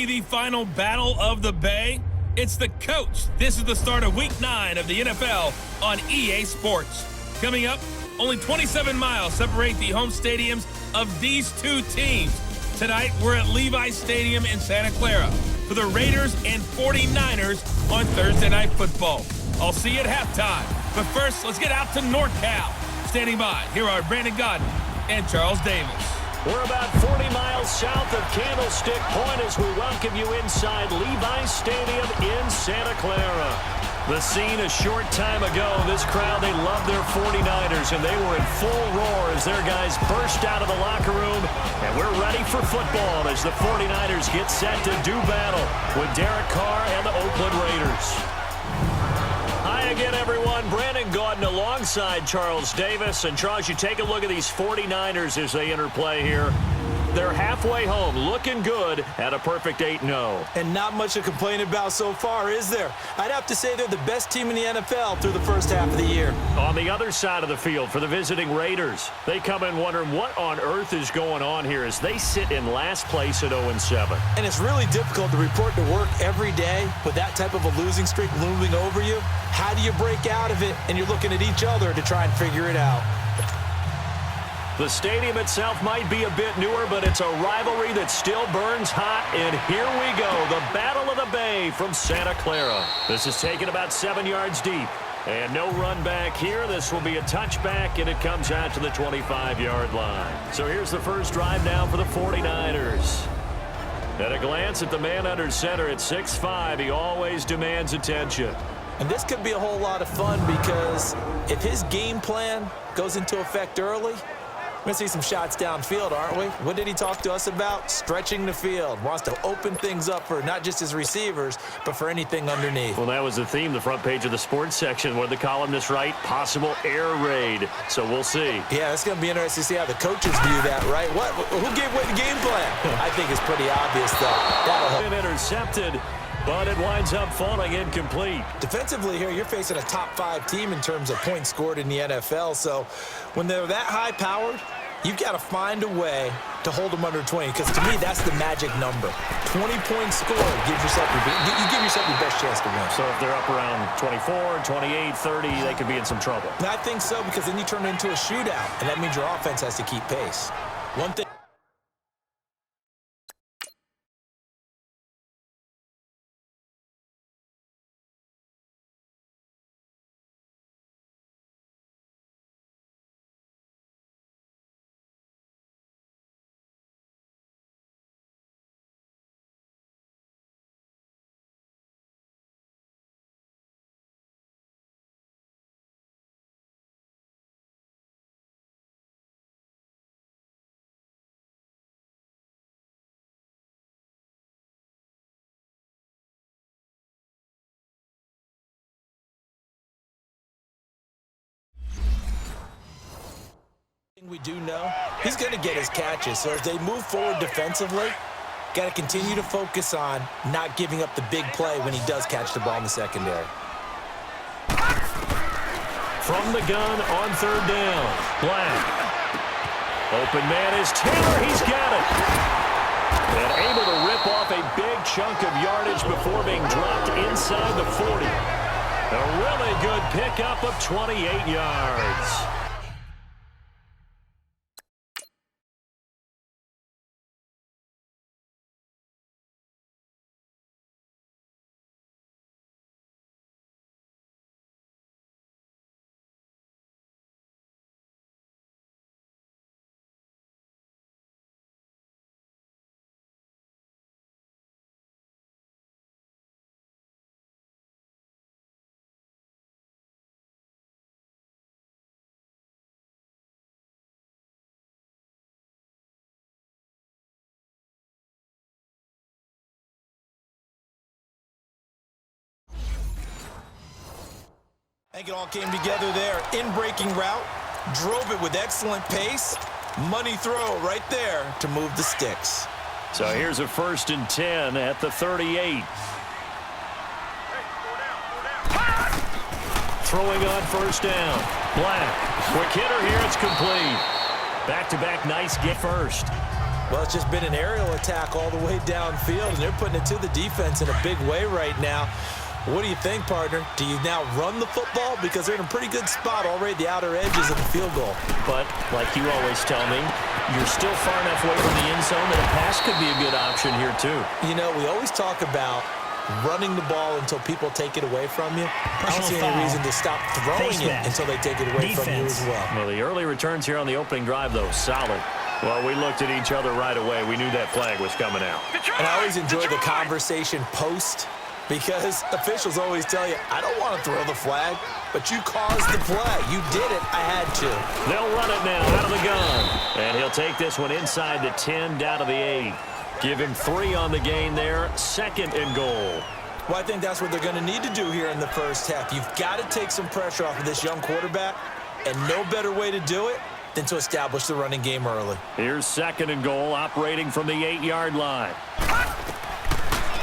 The final battle of the Bay. It's the coach. This is the start of Week 9 of the NFL on EA Sports. Coming up, only 27 miles separate the home stadiums of these two teams. Tonight, we're at Levi Stadium in Santa Clara for the Raiders and 49ers on Thursday Night Football. I'll see you at halftime. But first, let's get out to NorCal. Standing by, here are Brandon Godden and Charles Davis. We're about 40 miles south of Candlestick Point as we welcome you inside Levi Stadium in Santa Clara. The scene a short time ago, this crowd, they love their 49ers, and they were in full roar as their guys burst out of the locker room. And we're ready for football as the 49ers get set to do battle with Derek Carr and the Oakland Raiders. Hi again, everyone. Brandon Gaudin alongside Charles Davis. And Charles, you take a look at these 49ers as they enter play here. They're halfway home, looking good at a perfect 8-0. And not much to complain about so far, is there? I'd have to say they're the best team in the NFL through the first half of the year. On the other side of the field for the visiting Raiders, they come in wondering what on earth is going on here as they sit in last place at 0-7. And it's really difficult to report to work every day with that type of a losing streak looming over you. How do you break out of it? And you're looking at each other to try and figure it out. The stadium itself might be a bit newer, but it's a rivalry that still burns hot. And here we go, the Battle of the Bay from Santa Clara. This is taken about 7 yards deep. And no run back here. This will be a touchback, and it comes out to the 25-yard line. So here's the first drive now for the 49ers. At a glance at the man under center at 6'5", he always demands attention. And this could be a whole lot of fun because if his game plan goes into effect early, we're going to see some shots downfield, aren't we? What did he talk to us about? Stretching the field. Wants to open things up for not just his receivers, but for anything underneath. Well, that was the theme, the front page of the sports section, where the columnists write, possible air raid. So we'll see. Yeah, it's going to be interesting to see how the coaches view that, right? Who gave away the game plan? I think it's pretty obvious, though. That'll help. Intercepted, but it winds up falling incomplete. Defensively here, you're facing a top-5 team in terms of points scored in the NFL. So when they're that high-powered, you've got to find a way to hold them under 20, because to me, that's the magic number. 20 points scored, you give yourself your best chance to win. So if they're up around 24, 28, 30, they could be in some trouble. And I think so, because then you turn it into a shootout, and that means your offense has to keep pace. One thing. We do know he's going to get his catches. So as they move forward defensively, got to continue to focus on not giving up the big play when he does catch the ball in the secondary. From the gun on third down, Black. Open man is Taylor. He's got it. And able to rip off a big chunk of yardage before being dropped inside the 40. A really good pickup of 28 yards. I think it all came together there. In-breaking route, drove it with excellent pace. Money throw right there to move the sticks. So here's a 1st and 10 at the 38. Throwing on 1st down. Black. Quick hitter here. It's complete. Back-to-back nice get first. Well, it's just been an aerial attack all the way downfield, and they're putting it to the defense in a big way right now. What do you think, partner? Do you now run the football? Because they're in a pretty good spot already at the outer edges of the field goal. But, like you always tell me, you're still far enough away from the end zone that a pass could be a good option here, too. You know, we always talk about running the ball until people take it away from you. I don't see any reason to stop throwing it until they take it away from you as well. Well, the early returns here on the opening drive, though, solid. Well, we looked at each other right away. We knew that flag was coming out. And I always enjoy the conversation post, because officials always tell you, I don't want to throw the flag, but you caused the play. You did it. I had to. They'll run it now out of the gun. And he'll take this one inside the 10, down to the 8. Give him 3 on the gain there. 2nd and goal. Well, I think that's what they're going to need to do here in the first half. You've got to take some pressure off of this young quarterback, and no better way to do it than to establish the running game early. Here's 2nd and goal, operating from the 8-yard line.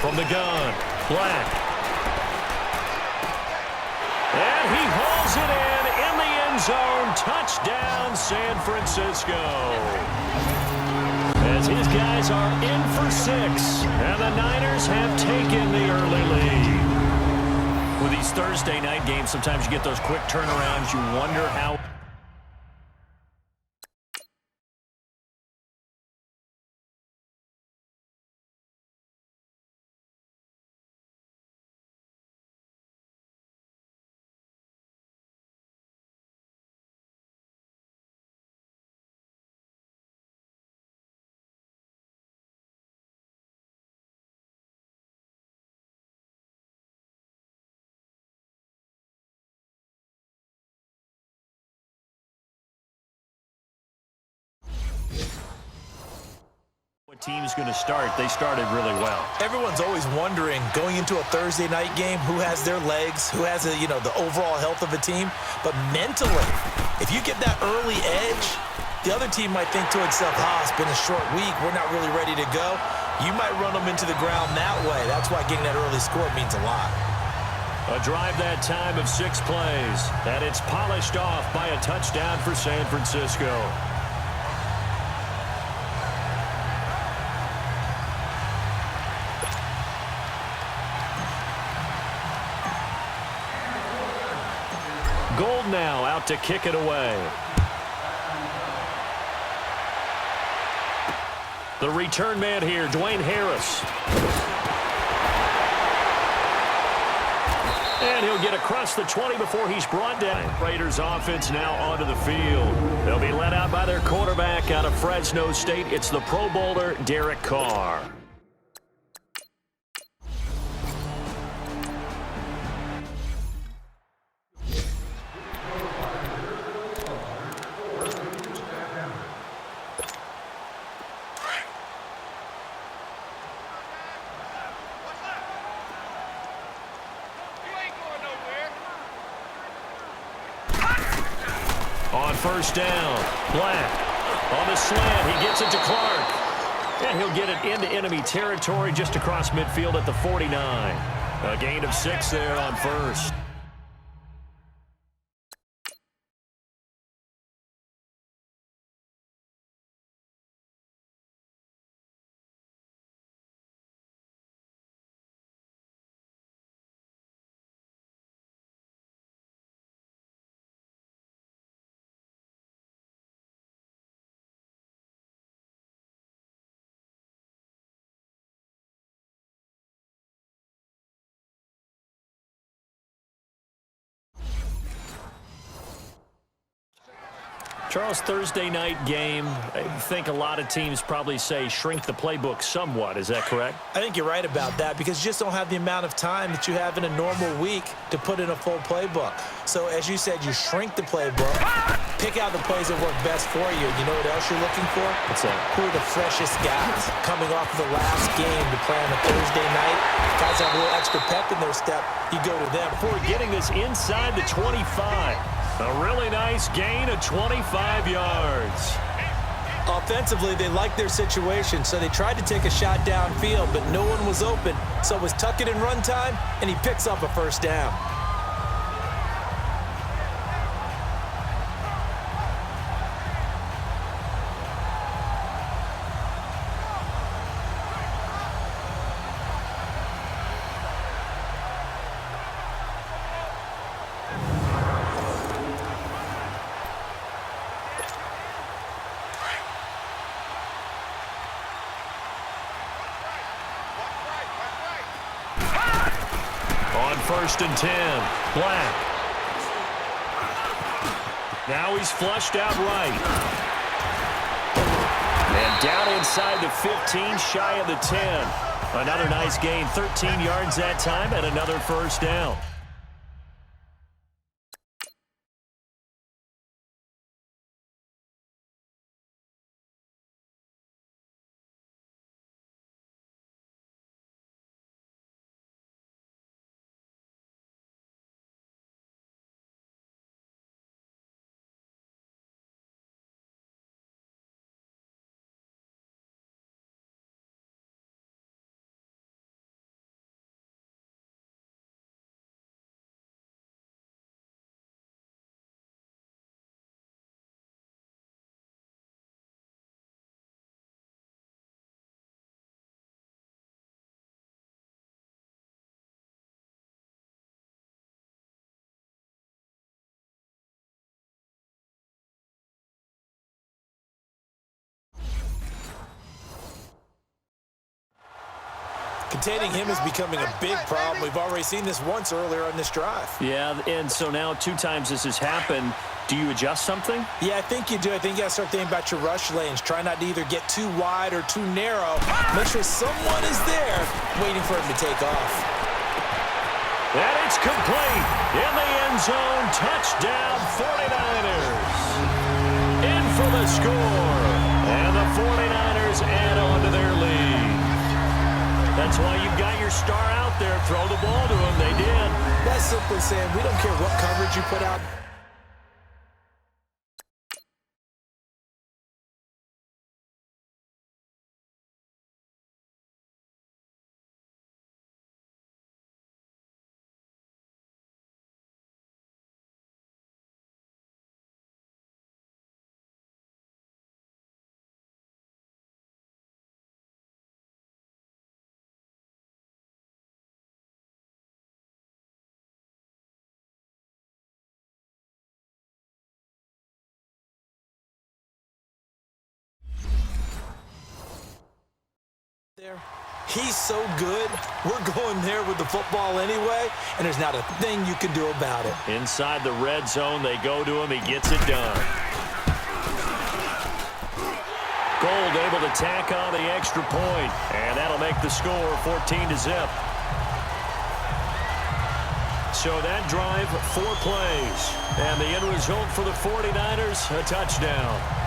From the gun, Black. And he hauls it in the end zone. Touchdown, San Francisco. As his guys are in for 6, and the Niners have taken the early lead. With these Thursday night games, sometimes you get those quick turnarounds. You wonder how... team's going to start. They started really well. Everyone's always wondering, going into a Thursday night game, who has their legs, who has the overall health of a team. But mentally, if you get that early edge, the other team might think to itself, it's been a short week, we're not really ready to go. You might run them into the ground that way. That's why getting that early score means a lot. A drive that time of 6 plays, and it's polished off by a touchdown for San Francisco. Gold now out to kick it away. The return man here, Dwayne Harris. And he'll get across the 20 before he's brought down. Raiders offense now onto the field. They'll be led out by their quarterback out of Fresno State. It's the Pro Bowler, Derek Carr. On first down, Black on the slant. He gets it to Clark. And he'll get it into enemy territory just across midfield at the 49. A gain of 6 there on first. Charles, Thursday night game, I think a lot of teams probably say shrink the playbook somewhat. Is that correct? I think you're right about that, because you just don't have the amount of time that you have in a normal week to put in a full playbook. So as you said, you shrink the playbook, pick out the plays that work best for you. You know what else you're looking for? What's that? Who are the freshest guys coming off of the last game to play on a Thursday night? Guys have a little extra pep in their step. You go to them. Before getting this inside the 25. A really nice gain of 25 yards. Offensively, they liked their situation, so they tried to take a shot downfield, but no one was open. So it was tuck it in run time, and he picks up a first down. 1st and 10. Black. Now he's flushed out right. And down inside the 15, shy of the 10. Another nice gain, 13 yards that time, and another 1st down. Containing him is becoming a big problem. We've already seen this once earlier on this drive. Yeah, and so now 2 times this has happened. Do you adjust something? Yeah, I think you do. I think you got to start thinking about your rush lanes. Try not to either get too wide or too narrow. Make sure someone is there waiting for him to take off. And it's complete. In the end zone, touchdown 49ers. In for the score. And the 49ers add on to their lead. That's why you've got your star out there. Throw the ball to him. They did. That's simply saying we don't care what coverage you put out. He's so good. We're going there with the football anyway, and there's not a thing you can do about it. Inside the red zone, they go to him. He gets it done. Gold able to tack on the extra point, and that'll make the score 14-0. So that drive, 4 plays, and the end result for the 49ers, a touchdown.